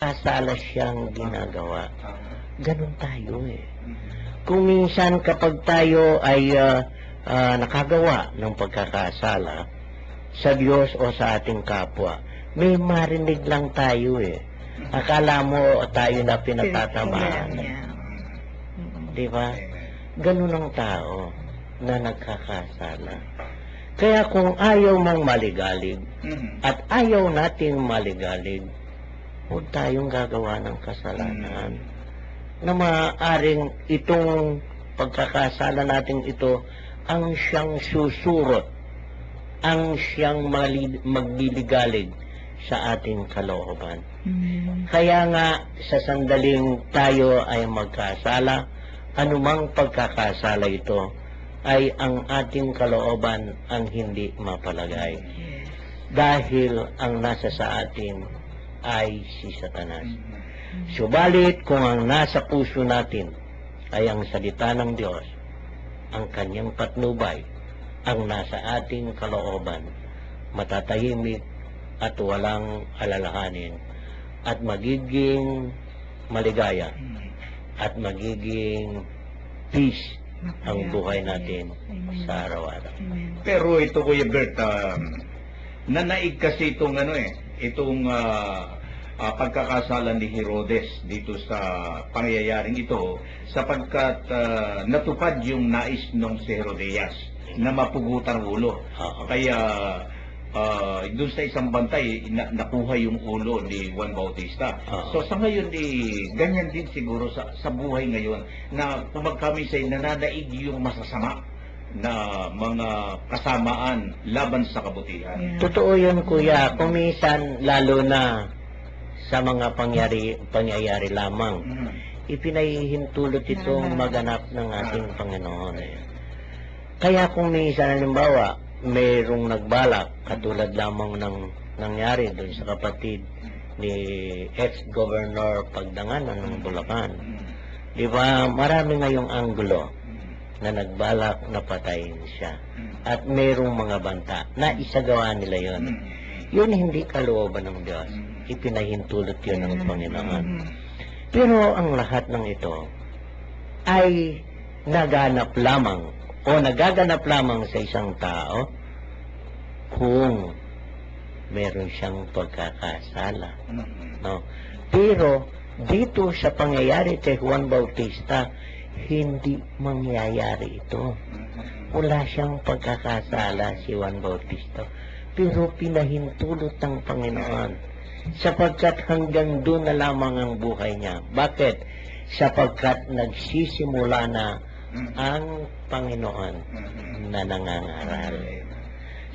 kasala siyang ginagawa. Ganun tayo eh. Kung minsan kapag tayo ay nakagawa ng pagkakasala sa Diyos o sa ating kapwa, may marinig lang tayo eh. Akala mo tayo na pinatatamaan. Di ba? Ganun ang tao na nagkakasala. Kaya kung ayaw mong maligalig at ayaw nating maligalig, huwag tayong gagawa ng kasalanan na maaaring itong pagkakasala natin ito ang siyang susurot, ang siyang magliligalig sa ating kalooban. Kaya nga sa sandaling tayo ay magkasala, anumang pagkakasala ito ay ang ating kalooban ang hindi mapalagay. Dahil ang nasa sa atin ay si Satanas. Subalit kung ang nasa puso natin ay ang salita ng Diyos, ang kanyang patnubay, ang nasa ating kalooban, matatahimik at walang alalahanin at magiging maligaya at magiging peace ang buhay natin sa araw-araw. Pero ito, Kuya Bert, nanaig kasi itong pagkakasala ni Herodes dito sa pangyayaring ito sapagkat natupad yung nais nung si Herodias na mapugutan ulo. Kaya doon sa isang bantay nakuha yung ulo ni Juan Bautista. So sa ngayon ganyan din siguro sa buhay ngayon na kung kami say nananaig yung masasama na mga kasamaan laban sa kabutihan. Totoo yun, Kuya. Kung minsan lalo na sa mga pangyayari lamang, ipinahihintulot itong maganap ng ating Panginoon. Kaya kung minsan, halimbawa, mayroong nagbalak, katulad lamang ng nangyari doon sa kapatid ni ex-governor Pagdanganan ng Bulacan. Di ba, marami ngayong anggulo na nagbalak na patayin siya. At mayroong mga banta na isagawa nila yon. Yun hindi kalooban ng Diyos. Ipinahintulot yun ng Panginoon. Pero ang lahat ng ito ay naganap lamang o nagaganap lamang sa isang tao kung meron siyang pagkakasala. No? Pero dito sa pangyayari kay Juan Bautista, hindi mangyayari ito. Wala siyang pagkakasala si Juan Bautista. Pero pinahintulot ng Panginoon sapagkat hanggang doon na lamang ang buhay niya. Bakit? Sapagkat nagsisimula na ang Panginoon na nangangaral.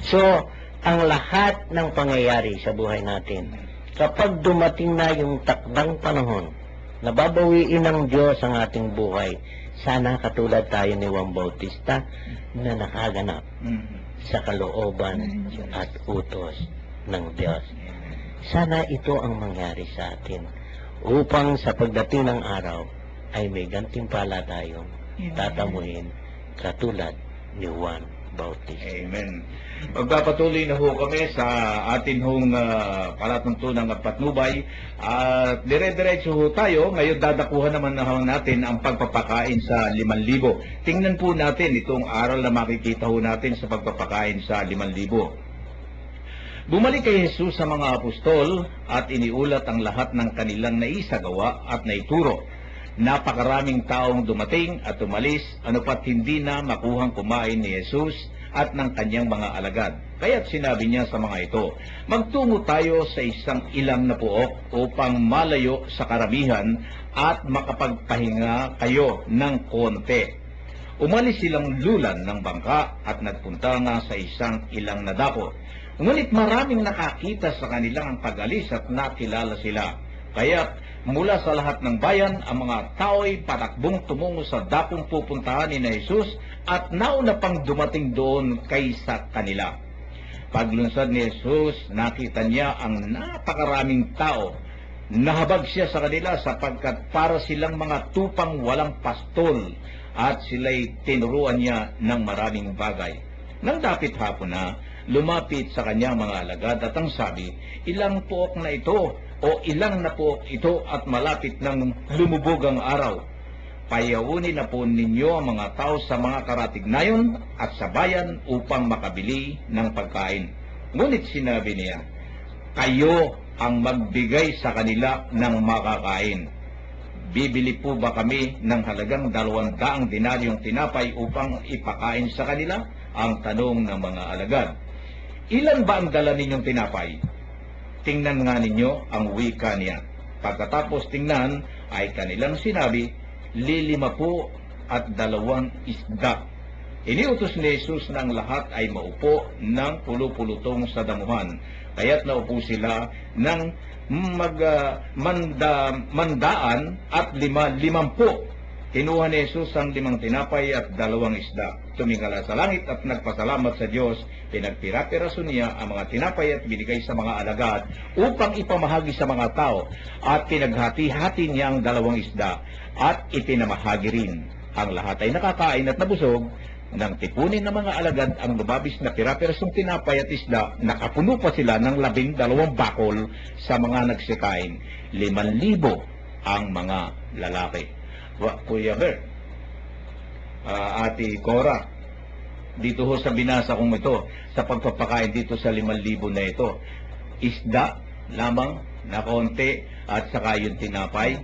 So, ang lahat ng pangyayari sa buhay natin, kapag dumating na yung takdang panahon, nababawiin ng Diyos ang ating buhay, sana katulad tayo ni Juan Bautista na nakaganap sa kalooban at utos ng Diyos. Sana ito ang mangyari sa atin upang sa pagdating ng araw ay may gantimpala tayong tatamuhin katulad ni Juan Bautista. Amen. Magpapatuloy na ho kami sa atin hong palatuntunang at patnubay at dire-diretso ho tayo. Ngayon dadakuhan naman na natin ang pagpapakain sa 5,000. Tingnan po natin itong aral na makikita ho natin sa pagpapakain sa 5,000. Bumalik kay Jesus sa mga apostol at iniulat ang lahat ng kanilang naisagawa at naituro. Napakaraming taong dumating at umalis, ano pat hindi na makuhang kumain ni Jesus at ng kanyang mga alagad. Kaya't sinabi niya sa mga ito, magtungo tayo sa isang ilang na puok upang malayo sa karamihan at makapagpahinga kayo ng konti. Umalis silang lulan ng bangka at nagpunta nga sa isang ilang na dako. Ngunit maraming nakakita sa kanilang pag-alis at nakilala sila. Kaya't mula sa lahat ng bayan, ang mga tao'y patakbong tumungo sa dakong pupuntahan ni Jesus at nauna pang dumating doon kaysa kanila. Paglunsad ni Jesus, nakita niya ang napakaraming tao. Nahabag siya sa kanila sapagkat para silang mga tupang walang pastol at sila'y tinuruan niya ng maraming bagay. Nang dapit hapon na, lumapit sa kanyang mga alagad at ang sabi, ilang puok na ito o ilang na po ito at malapit ng lumubog ang araw. Payawunin na po ninyo ang mga tao sa mga karatignayon at sa bayan upang makabili ng pagkain. Ngunit sinabi niya, kayo ang magbigay sa kanila ng makakain. Bibili po ba kami ng halagang 200 dinaryong tinapay upang ipakain sa kanila? Ang tanong ng mga alagad. Ilan ba ang dala ninyong tinapay? Tingnan nga ninyo ang wika niya. Pagkatapos tingnan ay kanilang sinabi, 5 po at 2 isda. Iniutos ni Jesus na ang lahat ay maupo ng pulupulutong sa damuhan. Kaya't naupo sila ng mandaan at 50. Kinuha ni Jesus ang 5 tinapay at 2 isda. Tumingala sa langit at nagpasalamat sa Diyos. Pinagpira-piraso niya ang mga tinapay at binigay sa mga alagad upang ipamahagi sa mga tao. At pinaghati-hati niya ang 2 isda at ipinamahagi rin. Ang lahat ay nakakain at nabusog. Nang tipunin ng mga alagad ang lumabis na pira-pirasong tinapay at isda, nakapuno pa sila ng 12 bakol sa mga nagsikain. 5,000 ang mga lalaki. Kuya Bert, Ate Cora, dito ho sa binasa kong ito, sa pagpapakain dito sa 5,000 na ito, isda lamang na konti at saka yung tinapay.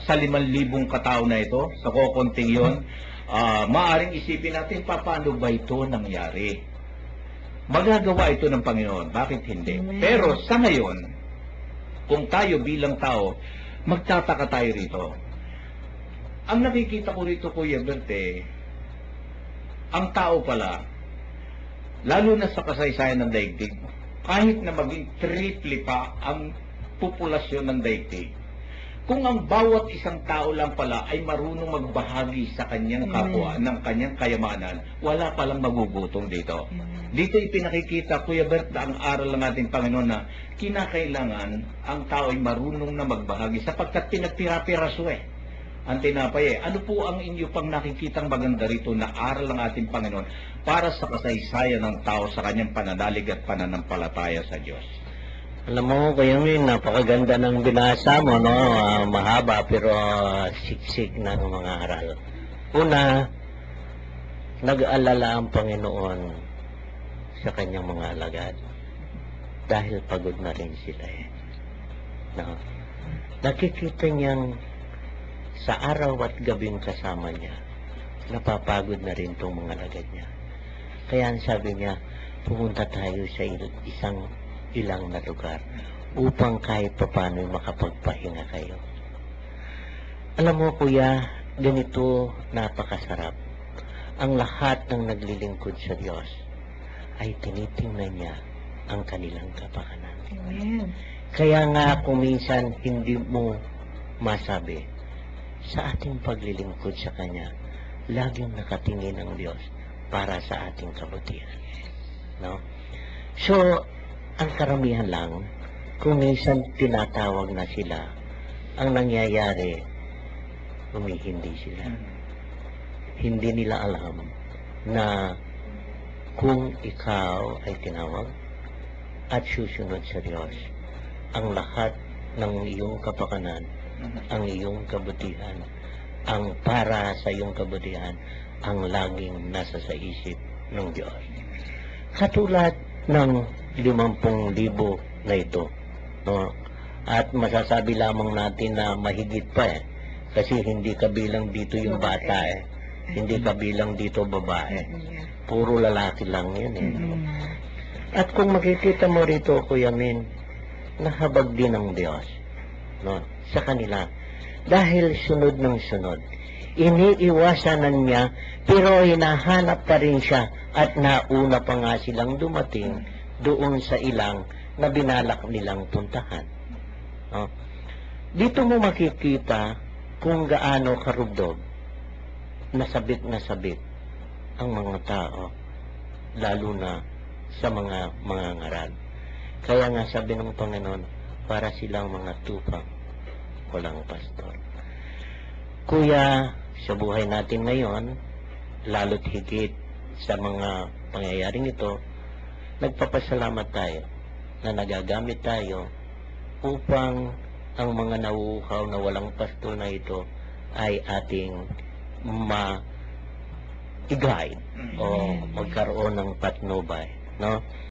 Sa 5,000 katao na ito, sa kukunting yun, maaring isipin natin paano ba ito nangyari. Magagawa ito ng Panginoon, bakit hindi? Pero sa ngayon, kung tayo bilang tao, magtataka tayo rito. Ang nakikita ko rito, Kuya Berte, ang tao pala, lalo na sa kasaysayan ng daigdig, kahit na maging triple pa ang populasyon ng daigdig, kung ang bawat isang tao lang pala ay marunong magbahagi sa kanyang kapwa, ng kanyang kayamanan, wala palang magugutom dito. Dito ipinakikita, Kuya Bert, ang aral ng ating Panginoon na kinakailangan ang tao ay marunong na magbahagi sapagkat pinagpira-piraso ang tinapay. Ano po ang inyo pang nakikitang maganda rito na aral ng ating Panginoon para sa kasaysayan ng tao sa kanyang pananalig at pananampalataya sa Diyos? Alam mo, Kuya Min, napakaganda ng binasa mo, no? Mahaba pero siksik ng mga aral. Una, nag-alala ang Panginoon sa kanyang mga alagad dahil pagod na rin sila no? Nakikita niyang sa araw at gabing kasama niya, napapagod na rin itong mga alagad niya. Kaya sabi niya, pumunta tayo sa isang ilang na lugar upang kahit papano'y makapagpahinga kayo. Alam mo, Kuya, ganito napakasarap. Ang lahat ng naglilingkod sa Diyos ay tinitingnan niya ang kanilang kapakanan. Amen. Kaya nga kung minsan hindi mo masabi, sa ating paglilingkod sa Kanya, laging nakatingin ang Diyos para sa ating kabutihan. No? So, ang karamihan lang, kung minsan tinatawag na sila, ang nangyayari, humihindi sila. Hindi nila alam na kung ikaw ay tinawag at susunod sa Diyos, ang lahat ng iyong kapakanan, ang iyong kabutihan, ang para sa iyong kabutihan, ang laging nasa sa isip ng Diyos. Katulad ng 50,000 na ito, no? At masasabi lamang natin na mahigit pa kasi hindi kabilang dito yung bata hindi kabilang dito babae, puro lalaki lang yun At kung makikita mo rito, Kuya Min, nahabag din ng Diyos, no, sa kanila dahil sunod ng sunod, iniiwasanan niya pero hinahanap pa rin siya at nauna pa nga silang dumating doon sa ilang na binalak nilang puntahan, no? Dito mo makikita kung gaano karugdog nasabit ang mga tao, lalo na sa mga ngaral. Kaya nga sabi ng Panginoon, para silang mga tupang walang pastor. Kuya, sa buhay natin ngayon, lalo't higit sa mga pangyayaring ito, nagpapasalamat tayo na nagagamit tayo upang ang mga nauukaw na walang pastol na ito ay ating i-guide o magkaroon ng patnubay, no?